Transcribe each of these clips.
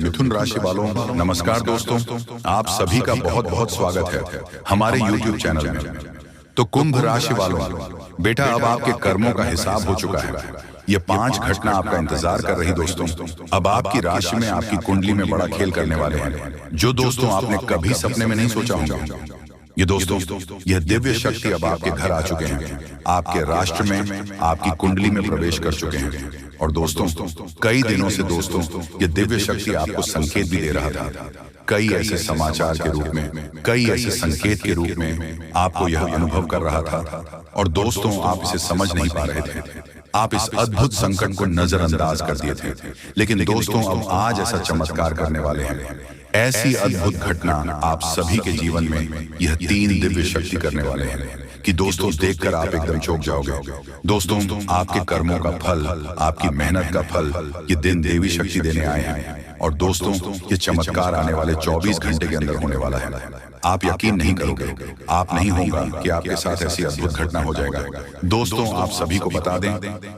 मिथुन राशि वालों, नमस्कार दोस्तों। आप सभी का बहुत बहुत स्वागत है हमारे YouTube चैनल में। तो कुंभ राशि वालों, बेटा अब आपके कर्मों का हिसाब हो चुका है। ये 5 घटना आपका इंतजार कर रही दोस्तों। अब आपकी राशि में, आपकी कुंडली में बड़ा खेल करने वाले हैं, जो दोस्तों आपने कभी सपने में नहीं सोचा होगा। ये दोस्तों, यह दिव्य शक्ति अब आपके घर आ चुके हैं, आपके राष्ट्र में, आपकी कुंडली में प्रवेश कर चुके हैं। और दोस्तों, कई दिनों से दोस्तों ये दिव्य शक्ति आपको संकेत भी दे रहा था। कई ऐसे समाचार के रूप में, कई ऐसे संकेत के रूप में आपको यह अनुभव कर रहा था। और दोस्तों, आप इसे समझ नहीं पा रहे थे। आप इस अद्भुत संकट को नजरअंदाज कर दिए थे। लेकिन दोस्तों, अब आज ऐसा चमत्कार करने वाले हैं। ऐसी अद्भुत घटना आप सभी के जीवन में यह 3 दिव्य शक्ति करने वाले हैं कि दोस्तों देखकर आप एकदम चौंक जाओगे। दोस्तों, आपके कर्मों का फल, आपकी मेहनत का फल ये दिन देवी शक्ति देने आए हैं। और दोस्तों, ये चमत्कार आने वाले 24 घंटे के अंदर होने वाला है। आप यकीन नहीं करोगे, आप नहीं होगा कि आपके साथ ऐसी अद्भुत घटना हो जाएगा। दोस्तों, आप सभी को बता दें,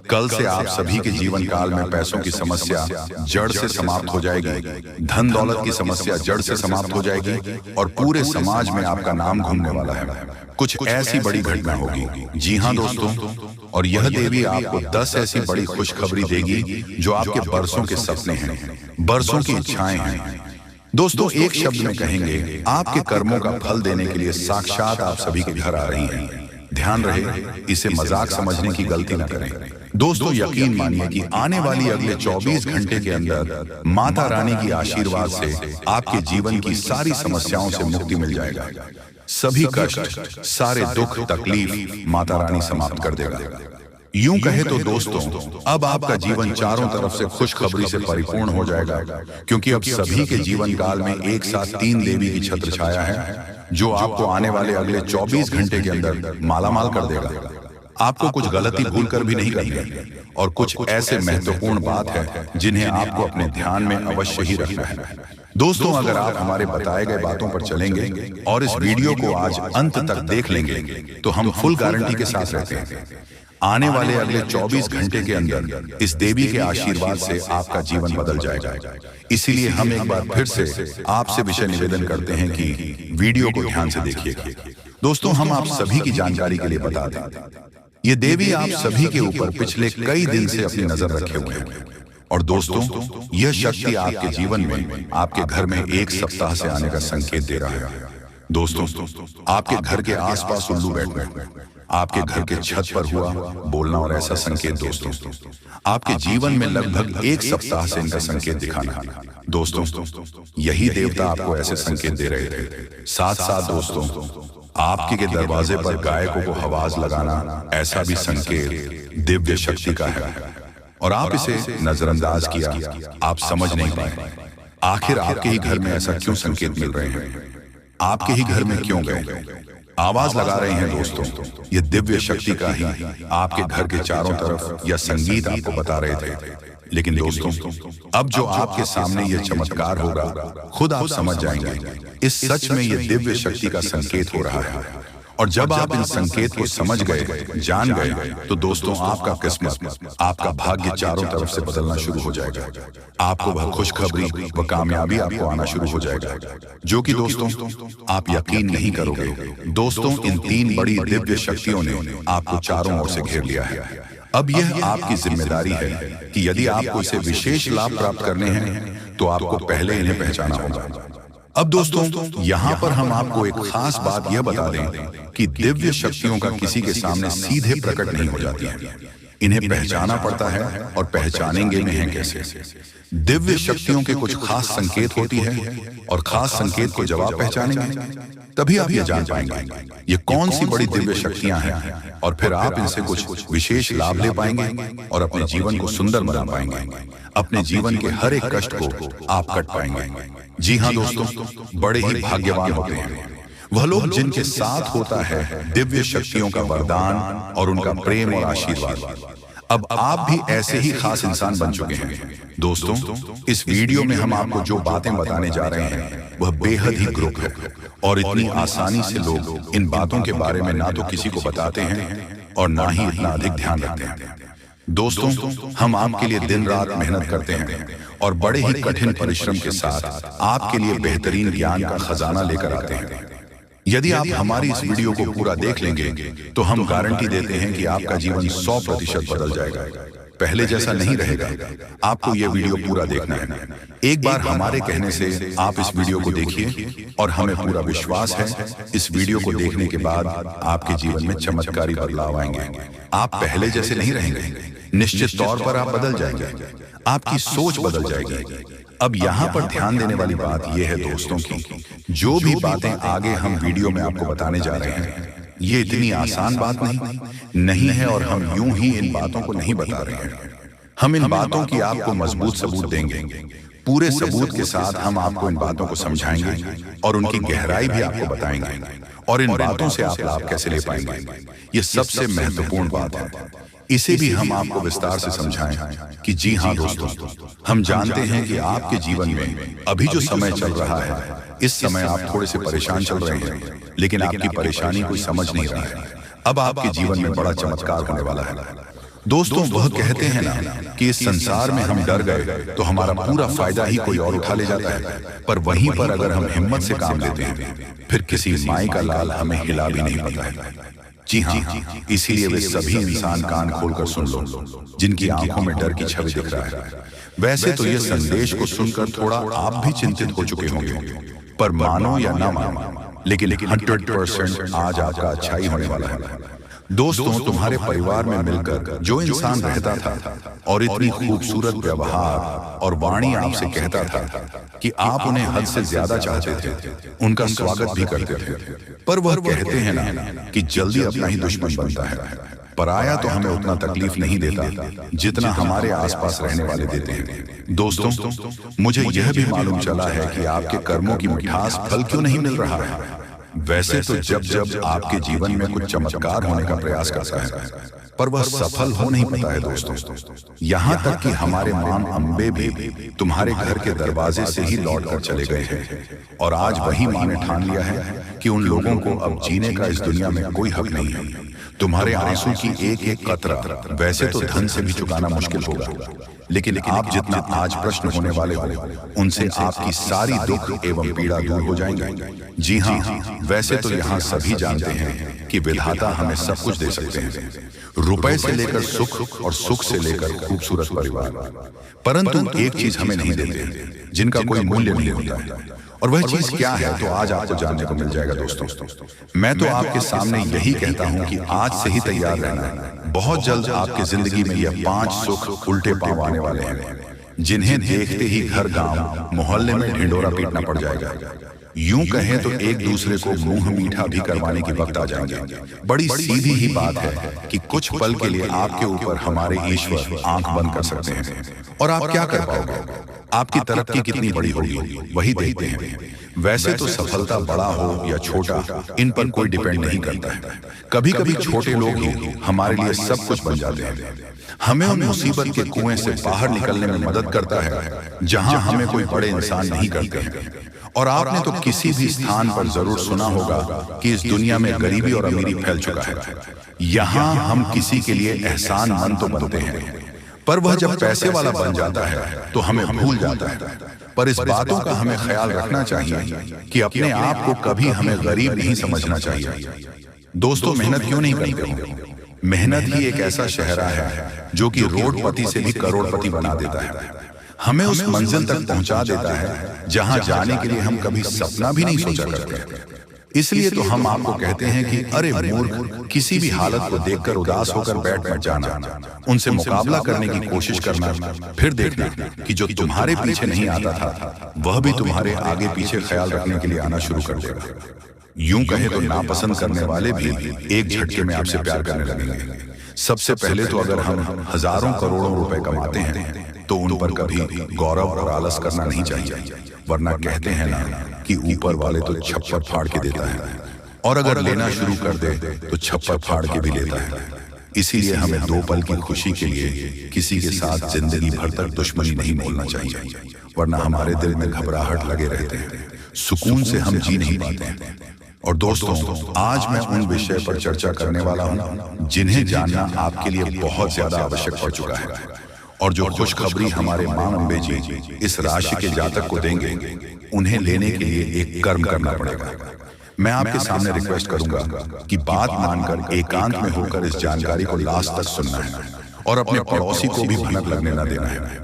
कल से आप सभी के जीवन काल में पैसों की समस्या जड़ से समाप्त हो जाएगी, धन दौलत की समस्या जड़ से समाप्त हो जाएगी और पूरे समाज में आपका नाम घूमने वाला है। कुछ ऐसी बड़ी घटना होगी। जी हाँ दोस्तों, और यह देवी आपको 10 ऐसी बड़ी खुशखबरी देगी जो आपके बरसों के सपने हैं, बरसों की इच्छाएं हैं। दोस्तों, एक शब्द में कहेंगे, आपके कर्मों का फल देने के लिए साक्षात आप सभी के घर आ रही हैं। ध्यान रहे, इसे मजाक समझने की गलती न करें। दोस्तों, यकीन मानिए कि आने वाली अगले 24 घंटे के अंदर माता रानी की आशीर्वाद से आपके जीवन की सारी समस्याओं से मुक्ति मिल जाएगा। सभी कष्ट, सारे दुख तकलीफ माता रानी समाप्त कर देगा। यूं कहे तो दोस्तों, अब आपका जीवन चारों तरफ से खुशखबरी से परिपूर्ण हो जाएगा, क्योंकि अब सभी के जीवन काल में एक साथ 3 देवी की छत्र छाया है, जो आपको आने वाले अगले 24 घंटे के अंदर मालामाल कर देगा। आपको कुछ गलती भूल कर भी नहीं करनी, और कुछ ऐसे महत्वपूर्ण बात है जिन्हें आपको अपने ध्यान में अवश्य ही रखना है। दोस्तों, अगर आप हमारे बताए गए बातों पर चलेंगे और इस वीडियो को आज अंत तक देख लेंगे, तो हम फुल गारंटी के साथ रहते हैं, आने वाले अगले 24 घंटे के अंदर इस देवी के आशीर्वाद से आपका जीवन बदल जाएगा। इसीलिए हम एक बार फिर से आपसे विषय निवेदन करते हैं कि वीडियो को ध्यान से देखिएगा। दोस्तों, हम आप सभी की जानकारी के लिए बता दें, ये देवी आप सभी के ऊपर पिछले कई दिन से अपनी नजर रखे हुए हैं। और दोस्तों, यह शक्ति आपके जीवन में, आपके घर में 1 सप्ताह से आने का संकेत दे रहा है। दोस्तों, आपके घर के आसपास उल्लू बैठना, आपके घर के छत पर हुआ बोलना और ऐसा संकेत दोस्तों, आपके जीवन में लगभग 1 सप्ताह से इनका संकेत दिखाना। दोस्तों, यही देवता आपको ऐसे संकेत दे रहे थे। साथ साथ दोस्तों, आपके के दरवाजे पर गायकों को आवाज लगाना, ऐसा भी संकेत दिव्य शक्ति का है। और आप इसे नजरअंदाज किया, आप समझ नहीं पाए। आखिर आपके ही घर में ऐसा क्यों संकेत मिल रहे हैं? आपके ही घर में क्यों गए? आवाज लगा रहे हैं दोस्तों, ये दिव्य शक्ति का ही आपके घर के चारों तरफ यह संगीत आपको बता रहे थे। लेकिन दोस्तों, अब जो आपके सामने ये चमत्कार होगा, खुद आप समझ जाएंगे, इस सच में ये दिव्य शक्ति का संकेत हो रहा है। और जब आप इन संकेत को समझ गए, जान गए, तो दोस्तों आपका किस्मत, आपका भाग्य चारों तरफ से बदलना शुरू हो जाएगा। आपको वह खुशखबरी, वह कामयाबी आपको आना शुरू हो जाएगा, जो कि दोस्तों आप यकीन नहीं करोगे। दोस्तों, इन 3 बड़ी दिव्य शक्तियों ने आपको चारों ओर से घेर लिया है। अब यह आपकी जिम्मेदारी है कि यदि आपको इसे विशेष लाभ प्राप्त करने हैं, तो आपको पहले इन्हें पहचाना होगा। अब दोस्तों, यहाँ पर हम आपको एक खास बात यह बता दें कि दिव्य शक्तियों का किसी के सामने सीधे प्रकट नहीं हो जाती है। इन्हें पहचाना पड़ता है, और पहचानेंगे में है कैसे। दिव्य शक्तियों के कुछ खास संकेत होती है, और खास संकेत को जब आप पहचानेंगे, तभी आप ये जान पाएंगे ये कौन सी बड़ी दिव्य शक्तियां हैं, और फिर आप इनसे कुछ विशेष लाभ ले पाएंगे और अपने जीवन को सुंदर बना पाएंगे। अपने जीवन के हर एक कष्ट को आप कट पाएंगे। जी हाँ दोस्तों, बड़े ही भाग्यवान होते हैं वह लोग जिनके साथ होता है दिव्य शक्तियों का वरदान और उनका प्रेम और आशीर्वाद। अब आप भी ऐसे ही खास इंसान बन चुके हैं। दोस्तों, इस वीडियो में हम आपको जो बातें बताने जा रहे हैं, वह बेहद ही ग्रुप है, और इतनी आसानी से लोग इन बातों के बारे में ना तो किसी को बताते हैं और ना ही इतना अधिक ध्यान रखते हैं। दोस्तों, हम आपके लिए दिन रात मेहनत करते हैं और बड़े ही कठिन परिश्रम के साथ आपके लिए बेहतरीन ज्ञान का खजाना लेकर आते हैं। यदि आप हमारी इस वीडियो को पूरा देख लेंगे तो हम गारंटी देते हैं कि आपका जीवन 100% बदल जाएगा, पहले जैसा नहीं रहेगा। आपको यह वीडियो पूरा देखना है। एक बार हमारे कहने से आप इस वीडियो को देखिए और हमें पूरा विश्वास है इस वीडियो को देखने के बाद आपके जीवन में चमत्कारी बदलाव आएंगे। आप पहले जैसे नहीं रहेंगे, निश्चित तौर पर आप बदल जाएंगे, आपकी सोच बदल जाएगी। अब यहाँ पर ध्यान देने वाली बात यह है दोस्तों की जो भी बातें आगे हम वीडियो में आपको बताने जा रहे हैं ये इतनी आसान बात नहीं है और हम यूं ही इन बातों को नहीं बता रहे हैं। हम इन बातों की आपको मजबूत सबूत देंगे। पूरे सबूत के साथ हम आपको इन बातों को समझाएंगे और उनकी गहराई भी आपको बताएंगे और इन बातों से आप लाभ कैसे ले पाएंगे, ये सबसे महत्वपूर्ण बात है। इसे भी हम आपको विस्तार से समझाएं कि जी हाँ दोस्तों, हम जानते हैं कि आपके जीवन में अभी जो समय चल रहा है इस समय आप थोड़े से परेशान चल रहे हैं, लेकिन आपकी परेशानी कोई समझ नहीं रहा है। अब आपके जीवन में बड़ा चमत्कार होने वाला है। दोस्तों, वह कहते हैं ना कि इस संसार में हम डर गए तो हमारा पूरा फायदा ही कोई और उठा ले जाता है, पर वहीं पर अगर हम हिम्मत से काम लेते हैं फिर किसी माई का लाल हमें हिला भी नहीं पाता है। जी हाँ, इसीलिए वे सभी इंसान कान खोलकर सुन लो जिनकी आंखों में डर की छवि दिख रहा है। वैसे तो ये संदेश को सुनकर थोड़ा आप भी चिंतित हो चुके होंगे, पर मानो या ना मानो लेकिन 100% आज आपका अच्छाई होने वाला है। दोस्तों, तुम्हारे परिवार में मिलकर जो इंसान रहता था और इतनी खूबसूरत व्यवहार और वाणी आपसे कहता था कि आप उन्हें हद से ज्यादा चाहते थे, उनका स्वागत भी करते थे, पर वह कहते हैं ना कि जल्दी अपना ही दुश्मन बनता है। पराया तो हमें उतना तकलीफ नहीं देता जितना हमारे आसपास रहने वाले देते हैं। दोस्तों, मुझे यह भी मालूम चला है कि आपके कर्मों की मिठास फल क्यों नहीं मिल रहा है। वैसे तो जब जब आपके जीवन में कुछ चमत्कार होने का प्रयास करता है पर वह सफल हो नहीं पाता है दोस्तों। यहाँ तक कि हमारे मां अम्बे भी तुम्हारे घर के दरवाजे से ही लौट कर चले गए हैं और आज वही मां ने ठान लिया है कि उन लोगों को अब जीने का इस दुनिया में कोई हक नहीं है। तुम्हारे आंसू की एक एक कतरा वैसे तो धन से भी चुकाना मुश्किल होगा, लेकिन आप जितना आज प्रश्न होने वाले हो उनसे आपकी सारी दुख एवं पीड़ा दूर हो जाएंगे। जी हाँ, वैसे तो यहाँ सभी जानते हैं कि विधाता हमें सब कुछ दे सकते हैं, रुपए से लेकर सुख और सुख से लेकर खूबसूरत परिवार, परंतु एक चीज हमें नहीं देते जिनका कोई मूल्य नहीं होता है। और वह चीज क्या है तो आज आपको जानने को मिल जाएगा दोस्तों। मैं तो आपके सामने यही कहता हूं कि आज से ही तैयार रहना। बहुत जल्द आपकी जिंदगी में यह 5 सुख उल्टे पांव आने वाले हैं जिन्हें देखते ही घर गांव मोहल्ले में ढिंडोरा पीटना पड़ जाएगा। यूं कहें तो एक दूसरे को मुंह मीठा भी करवाने की वक्त आ जाएंगे। बड़ी सीधी ही बात है कि कुछ पल के लिए आपके ऊपर हमारे ईश्वर आंख बंद कर सकते हैं और आप क्या कर पाओगे, आपकी तरक्की कितनी बड़ी होगी वही देखते हैं। वैसे तो सफलता बड़ा हो या छोटा इन पर कोई डिपेंड नहीं करता है। कभी कभी छोटे लोग ही हमारे लिए सब कुछ बन जाते हैं, हमें उन मुसीबत के कुएं से बाहर निकलने में मदद करता है जहां हमें कोई बड़े इंसान नहीं करते हैं। और आपने तो किसी भी स्थान पर जरूर सुना होगा कि इस दुनिया में गरीबी और अमीरी फैल चुका है। यहाँ हम किसी के लिए एहसान मंद तो बनते हैं पर वह जब पैसे वाला बन जाता है तो हमें भूल जाता है। पर इस बातों का हमें ख्याल रखना चाहिए कि अपने आप को कभी हमें गरीब नहीं समझना चाहिए। दोस्तों, मेहनत क्यों नहीं करते हो? मेहनत ही एक ऐसा शहरा है जो कि रोडपति से भी करोड़पति बना देता है, हमें उस मंजिल तक पहुंचा देता है जहां जाने के लिए हम कभी सपना भी नहीं सोचा करते। इसलिए तो हम आपको कहते हैं कि अरे मूर्ख, किसी भी हालत को देखकर उदास होकर बैठ मत जाना, उनसे मुकाबला करने की कोशिश करना, फिर देखना कि जो तुम्हारे पीछे नहीं आता था वह भी तुम्हारे आगे पीछे ख्याल रखने के लिए आना शुरू कर देगा। यूं कहे तो नापसंद करने वाले भी एक झटके में आपसे प्यार करने लगेंगे। सबसे पहले तो अगर हम हजारों करोड़ों रुपए कमाते हैं तो उन पर कभी गौरव और आलस करना नहीं चाहिए, वरना कहते हैं ना कि ऊपर वाले तो छप्पर फाड़ के देता है और अगर लेना शुरू कर दे तो छप्पर फाड़ के भी लेता है। इसीलिए हमें 2 पल की खुशी के लिए किसी के साथ जिंदगी भर तक दुश्मनी नहीं बोलना चाहिए, वरना हमारे दिल में घबराहट लगे रहते हैं, सुकून से हम जी नहीं पाते हैं। और दोस्तों, आज मैं उन विषय पर चर्चा करने वाला हूं जिन्हें जानना आपके लिए बहुत ज्यादा आवश्यक पड़ चुका है। और जो खुशखबरी हमारे मां अम्बे जी इस राशि के जातक को देंगे, उन्हें लेने के लिए एक कर्म करना पड़ेगा। मैं आपके सामने रिक्वेस्ट करूंगा कि बात मानकर एकांत में होकर इस जानकारी को लास्ट तक सुनना है और अपने पड़ोसी को भी भनक लगने न देना है।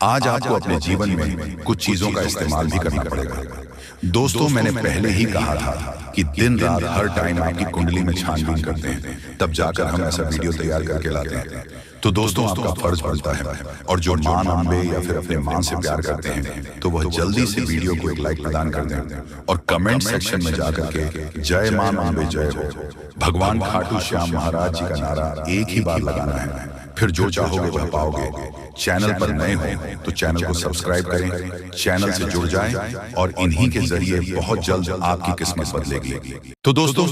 आज आपको अपने जीवन में कुछ चीजों का इस्तेमाल भी करना पड़ेगा। दोस्तों, मैंने पहले ही कहा था कि दिन रात हर टाइम आपकी कुंडली में छानबीन करते हैं, तब जाकर हम ऐसा वीडियो तैयार करके लाते हैं। तो दोस्तों, आपका फर्ज बनता है, और जो मां अम्बे या फिर अपने मां से प्यार करते हैं तो वह जल्दी से वीडियो को एक लाइक प्रदान कर दें और कमेंट सेक्शन में जाकर के जय मां अम्बे जय हो, भगवान खाटू श्याम महाराज जी का नारा एक ही बार लगाना है। फिर जो चाहोगे वह पाओगे। चैनल पर नए हो तो चैनल को सब्सक्राइब करें, चैनल से जुड़ जाएं और इन्हीं के जरिए बहुत जल्द आपकी किस्मत बदलेगी। तो दोस्तों,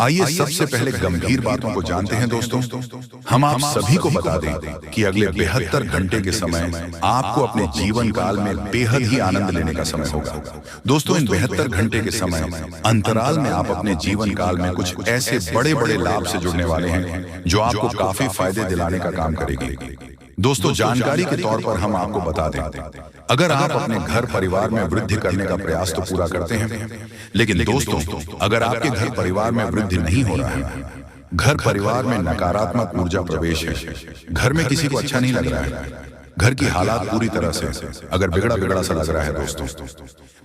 आइए सबसे पहले गंभीर बातों को जानते हैं। दोस्तों, हम आप सभी को बता दें कि अगले 72 घंटे के समय आपको अपने जीवन काल में बेहद ही आनंद लेने का समय होगा। दोस्तों, इन 72 घंटे के समय अंतराल में आप अपने जीवन काल में कुछ ऐसे बड़े बड़े लाभ से जुड़ने वाले हैं जो आपको काफी फायदे दिलाने का काम करेगी। दोस्तों, जानकारी के तौर पर हम आपको बता दें, अगर आप अपने घर परिवार में वृद्धि करने का प्रयास तो पूरा करते हैं, लेकिन दोस्तों, अगर आपके घर परिवार में वृद्धि नहीं हो रहा है, घर परिवार में नकारात्मक ऊर्जा प्रवेश है, घर में किसी को अच्छा नहीं लग रहा है, घर की हालात पूरी तरह से अगर बिगड़ा बिगड़ा सा लग रहा है, दोस्तों,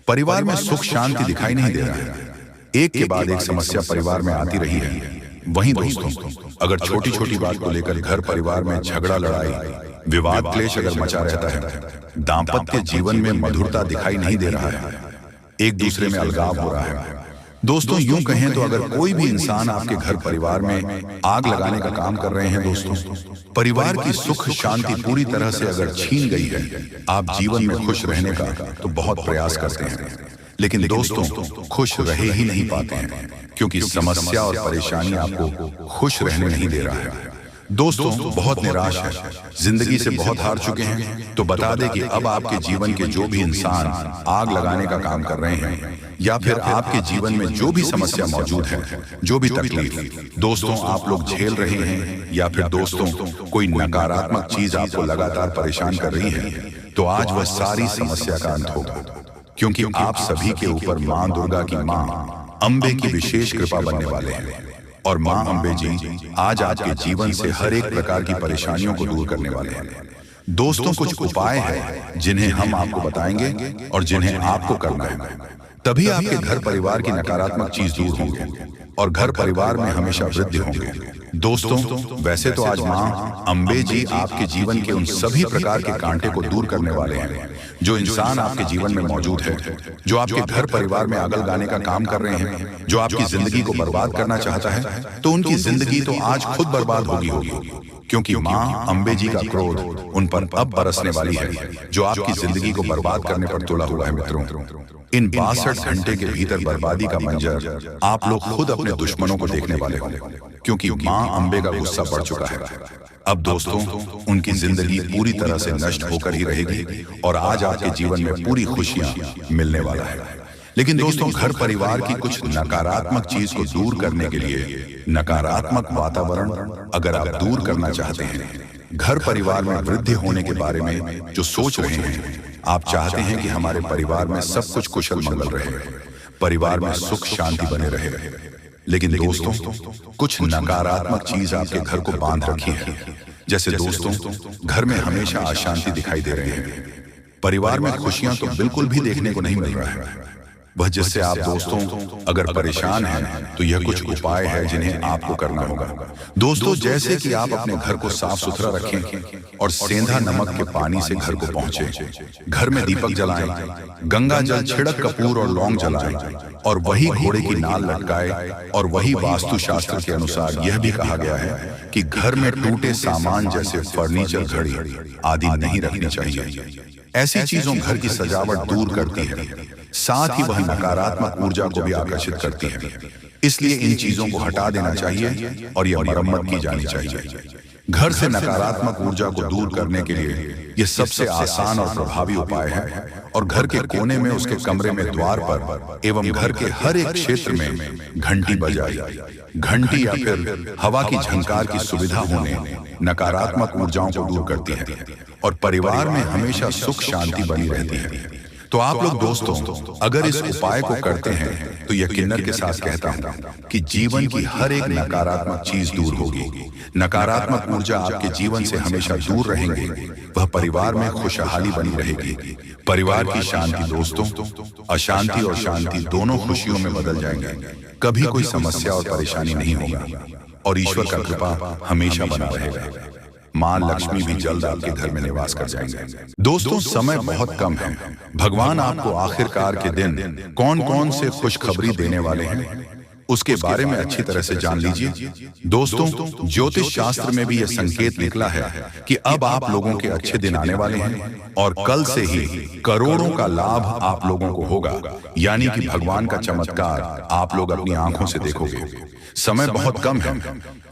परिवार में सुख शांति दिखाई नहीं दे रहा है, एक के बाद एक समस्या परिवार में आती रही है। वहीं दोस्तों, अगर छोटी छोटी बात को लेकर घर परिवार में झगड़ा लड़ाई विवाद क्लेश अगर मचा रहता है, दाम्पत्य जीवन में मधुरता दिखाई नहीं दे रहा है, एक दूसरे में अलगाव हो रहा है, दोस्तों, यूं कहें तो अगर कोई भी इंसान आपके घर परिवार में आग लगाने का काम कर रहे हैं, दोस्तों, परिवार की सुख शांति पूरी तरह से अगर छीन गई है, आप जीवन में खुश रहने का तो बहुत प्रयास करते हैं, लेकिन दोस्तों, खुश रहे ही नहीं पाते हैं, क्योंकि समस्या और परेशानी आपको खुश रहने नहीं दे रहा है। दोस्तों, बहुत निराश है, जिंदगी से बहुत हार चुके हैं, तो बता दें कि अब आपके जीवन के जो भी इंसान आग लगाने का काम कर रहे हैं, या फिर आपके जीवन में जो भी समस्या मौजूद है, जो भी तकलीफ दोस्तों आप लोग झेल रहे हैं, या फिर दोस्तों कोई नकारात्मक चीज आपको लगातार परेशान कर रही है, तो आज वह सारी समस्या का अंत होगा, क्योंकि आप सभी के ऊपर मां दुर्गा की मां अम्बे की विशेष कृपा बनने वाले हैं। और मां अम्बे जी आज आपके जीवन से हर एक प्रकार की परेशानियों को दूर करने वाले हैं। दोस्तों, कुछ उपाय हैं जिन्हें हम आपको बताएंगे और जिन्हें आपको करना है, तभी आपके घर परिवार की नकारात्मक चीज दूर होंगे और घर परिवार में हमेशा वृद्धि होंगे। दोस्तों, वैसे तो आज मां अम्बे जी आपके जीवन के उन सभी प्रकार के कांटे को दूर करने वाले हैं जो इंसान आपके जीवन में मौजूद है, जो आपके घर परिवार में आग लगाने का काम कर रहे हैं, जो आपकी जिंदगी को बर्बाद करना चाहता है, तो उनकी जिंदगी तो आज खुद बर्बाद होगी, क्योंकि मां अम्बे जी का क्रोध उन पर अब बरसने वाली है, जो आपकी जिंदगी को बर्बाद करने पर तुला हुआ है। मित्रों, इन 62 घंटे के भीतर बर्बादी का मंजर आप लोग खुद अपने दुश्मनों को देखने वाले हो, क्योंकि मां अम्बे का गुस्सा बढ़ चुका है। अब दोस्तों, उनकी जिंदगी पूरी तरह से नष्ट होकर ही रहेगी और आज आपके जीवन में पूरी खुशियां मिलने वाला है। लेकिन दोस्तों, घर परिवार की कुछ नकारात्मक चीज को दूर करने के लिए, नकारात्मक वातावरण अगर आप दूर करना चाहते हैं, घर परिवार में वृद्धि होने के बारे में जो सोच रहे हैं, आप चाहते हैं कि हमारे परिवार में सब कुछ कुशल मंगल रहे, परिवार में सुख शांति बने रहे, लेकिन दोस्तों कुछ नकारात्मक चीज आपके घर को बांध रखी है। जैसे दोस्तों, घर में हमेशा अशांति दिखाई दे रही है, परिवार में खुशियां तो बिल्कुल भी देखने को नहीं मिल रहा है। वह जिससे आप दोस्तों अगर परेशान हैं तो यह कुछ उपाय है जिन्हें आपको करना होगा। दोस्तों, जैसे कि आप अपने घर को साफ सुथरा रखें और सेंधा नमक के पानी से घर को पहुंचे, घर में दीपक जलाएं, गंगा जल छिड़क कपूर और लौंग जलाएं और वही घोड़े की नाल लटकाए। और वही वास्तु शास्त्र के अनुसार यह भी कहा गया है कि घर में टूटे सामान जैसे फर्नीचर, घड़ी आदि नहीं रखनी चाहिए। ऐसी चीजों घर की सजावट दूर करती है, साथ ही वह नकारात्मक ऊर्जा को भी आकर्षित करती है। इसलिए इन चीजों को हटा देना चाहिए और यह मरम्मत की जानी चाहिए। घर से नकारात्मक ऊर्जा को दूर करने के लिए यह सबसे आसान और प्रभावी उपाय है। और घर के कोने में उसके कमरे में द्वार पर एवं घर के हर एक क्षेत्र में घंटी बजाई। घंटी या फिर हवा की झंकार की सुविधा होने नकारात्मक ऊर्जाओं को दूर करती है और परिवार में हमेशा सुख शांति बनी रहती है। तो आप लोग दोस्तों अगर इस उपाय को करते हैं तो यकीनन के साथ कहता हूं कि जीवन की हर एक नकारात्मक चीज दूर होगी। नकारात्मक ऊर्जा आपके जीवन से हमेशा दूर रहेंगे। वह परिवार में खुशहाली बनी रहेगी। परिवार की शांति दोस्तों, अशांति और शांति दोनों खुशियों में बदल जाएंगे। कभी कोई समस्या और परेशानी नहीं होगा और ईश्वर का कृपा हमेशा बना रहेगा। मां लक्ष्मी भी जल्द आपके घर में निवास कर जाएंगे। दोस्तों समय बहुत कम है। भगवान आपको आखिरकार के दिन कौन कौन से खुशखबरी देने वाले हैं उसके बारे में अच्छी तरह से जान लीजिए। दोस्तों ज्योतिष शास्त्र में भी यह संकेत निकला है कि अब आप लोगों के अच्छे दिन आने वाले हैं और कल से ही करोड़ों का लाभ आप लोगों को होगा। यानी कि भगवान का चमत्कार आप लोग अपनी आंखों से देखोगे। समय बहुत कम है।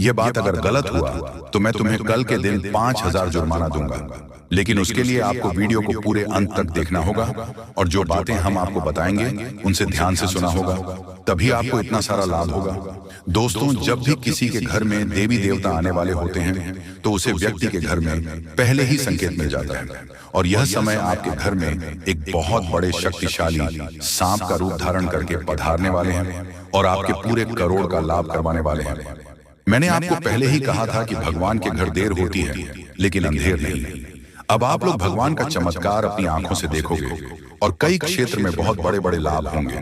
यह बात अगर गलत हुआ तो मैं तुम्हें कल के दिन 5000 जुर्माना दूंगा। लेकिन उसके लिए आपको वीडियो को पूरे अंत तक देखना होगा और जो बातें हम आपको बताएंगे उनसे ध्यान से सुना होगा, तभी आपको इतना सारा लाभ होगा। दोस्तों जब भी किसी के घर में देवी देवता आने वाले होते हैं तो उसे व्यक्ति के घर में पहले ही संकेत मिल जाता है और यह समय आपके घर में एक बहुत बड़े शक्तिशाली सांप का रूप धारण करके पधारने वाले हैं और आपके पूरे करोड़ का लाभ करवाने वाले हैं। मैंने आपको पहले ही कहा था कि भगवान के घर देर होती है लेकिन अंधेर नहीं। अब आप लोग भगवान का चमत्कार अपनी आंखों से देखोगे और कई क्षेत्र में बहुत बड़े बड़े लाभ होंगे।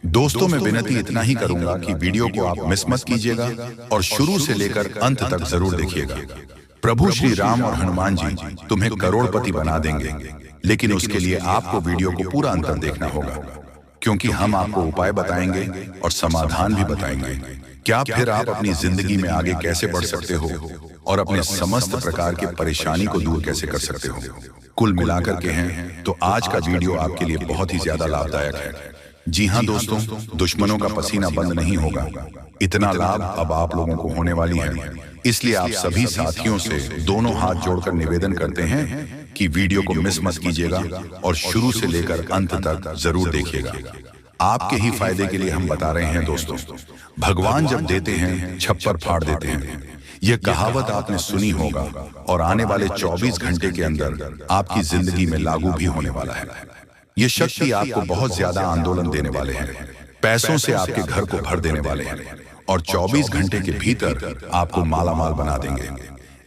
दोस्तों मैं विनती इतना ही करूंगा कि वीडियो को आप मिस मत कीजिएगा और शुरू से लेकर अंत तक जरूर देखिएगा। प्रभु श्री राम और हनुमान जी तुम्हें करोड़पति बना देंगे, लेकिन उसके लिए आपको वीडियो को पूरा अंत तक देखना होगा, क्योंकि हम आपको उपाय बताएंगे और समाधान भी बताएंगे। क्या फिर आप अपनी जिंदगी में आगे कैसे बढ़ सकते हो और अपने समस्त प्रकार की परेशानी को दूर कैसे कर सकते हो। कुल मिलाकर के हैं तो आज का वीडियो आपके लिए बहुत ही ज्यादा लाभदायक है। जी हाँ दोस्तों, दुश्मनों का पसीना बंद नहीं होगा। इतना लाभ अब आप लोगों को होने वाली है। इसलिए आप सभी साथियों से दोनों हाथ जोड़कर निवेदन करते हैं कि वीडियो को मिस मत कीजिएगा और शुरू से लेकर अंत तक जरूर देखिएगा। आपके ही फायदे के लिए हम बता रहे हैं दोस्तों। भगवान जब देते हैं छप्पर फाड़ देते हैं, यह कहावत आपने सुनी होगा और आने वाले 24 घंटे के अंदर आपकी जिंदगी में लागू भी होने वाला है। ये शक्ति आपको बहुत ज्यादा आंदोलन देने वाले हैं, पैसों से आपके घर को भर देने वाले हैं और 24 घंटे के भीतर आपको मालामाल बना देंगे।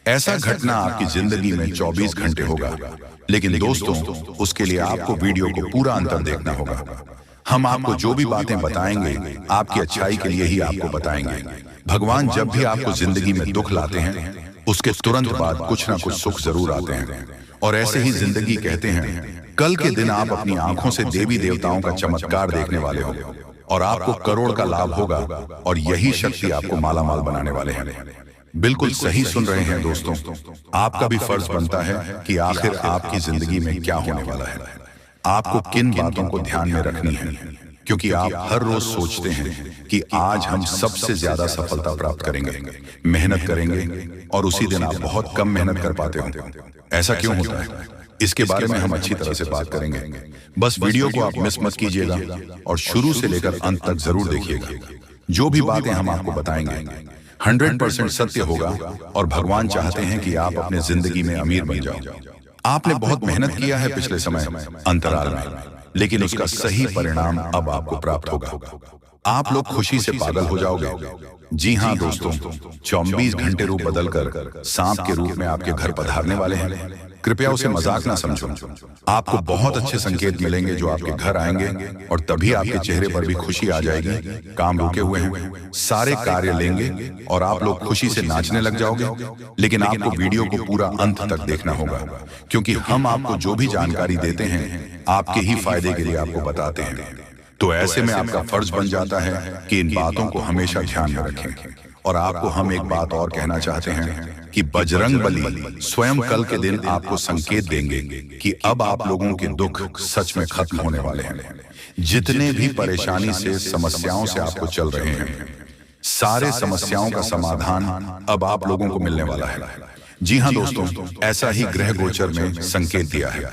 ऐसा घटना आपकी जिंदगी में 24 घंटे होगा, लेकिन दोस्तों उसके लिए आपको वीडियो को पूरा अंतर देखना होगा। हम आपको जो भी बातें बताएंगे आपकी अच्छाई के लिए ही आपको बताएंगे। भगवान जब भी आपको जिंदगी में दुख लाते हैं उसके तुरंत बाद कुछ ना कुछ सुख जरूर आते हैं और ऐसे ही जिंदगी कहते हैं। कल के दिन आप अपनी आंखों से देवी देवताओं का चमत्कार देखने वाले हो और आपको करोड़ का लाभ होगा और यही शक्ति आपको मालामाल बनाने वाले हैं। बिल्कुल सही सुन रहे हैं दोस्तों। आपका भी फर्ज बनता है कि आखिर आपकी जिंदगी में क्या होने वाला है, आपको किन बातों को ध्यान में रखनी है, क्योंकि आप हर रोज सोचते हैं कि आज हम सबसे ज्यादा सफलता प्राप्त करेंगे, मेहनत करेंगे और उसी दिन आप बहुत कम मेहनत कर पाते हो। ऐसा क्यों होता है, इसके बारे में हम अच्छी तरह से बात करेंगे। बस वीडियो को आप मिस मत कीजिएगा और शुरू से लेकर अंत तक जरूर देखिएगा। जो भी बातें हम आपको बताएंगे 100% सत्य होगा और भगवान चाहते हैं कि आप अपने जिंदगी में अमीर बन जाओ। आपने बहुत मेहनत किया है पिछले समय अंतराल में, लेकिन उसका सही परिणाम अब आपको प्राप्त होगा। आप लोग खुशी से पागल हो जाओगे। जी हाँ दोस्तों, 24 घंटे रूप बदलकर सांप के रूप में आपके घर पधारने वाले हैं। कृपया उसे मजाक ना समझो। आपको बहुत अच्छे संकेत मिलेंगे जो आपके घर आएंगे और तभी आपके चेहरे पर भी खुशी आ जाएगी। काम रुके हुए हैं, सारे कार्य लेंगे और आप लोग खुशी से नाचने लग जाओगे। लेकिन आपको वीडियो को पूरा अंत तक देखना होगा, क्योंकि हम आपको जो भी जानकारी देते हैं आपके ही फायदे के लिए आपको बताते हैं। तो ऐसे में आपका फर्ज बन जाता है कि इन बातों को हमेशा ध्यान में रखें। और आपको हम एक बात और कहना चाहते हैं कि बजरंग बली स्वयं कल के दिन आपको संकेत देंगे कि अब आप लोगों के दुख सच में खत्म होने वाले हैं। जितने भी परेशानी से समस्याओं से आपको चल रहे हैं, सारे समस्याओं का समाधान अब आप लोगों को मिलने वाला है। जी हाँ दोस्तों, ऐसा ही ग्रह गोचर में संकेत दिया है।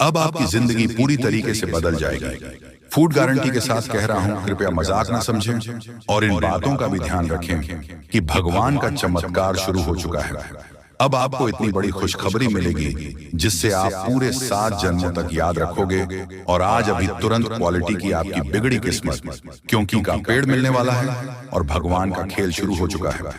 अब आपकी जिंदगी पूरी तरीके से बदल जाएगी। फूड गारंटी के साथ कह रहा हूं, कृपया मजाक ना समझें और इन बातों का भी ध्यान रखें कि भगवान का चमत्कार शुरू हो चुका है। अब आपको इतनी बड़ी खुशखबरी मिलेगी जिससे आप पूरे 7 जन्मों तक याद रखोगे। और आज अभी तुरंत क्वालिटी की आपकी बिगड़ी किस्मत क्योंकि का पेड़ मिलने वाला है और भगवान का खेल शुरू हो चुका है।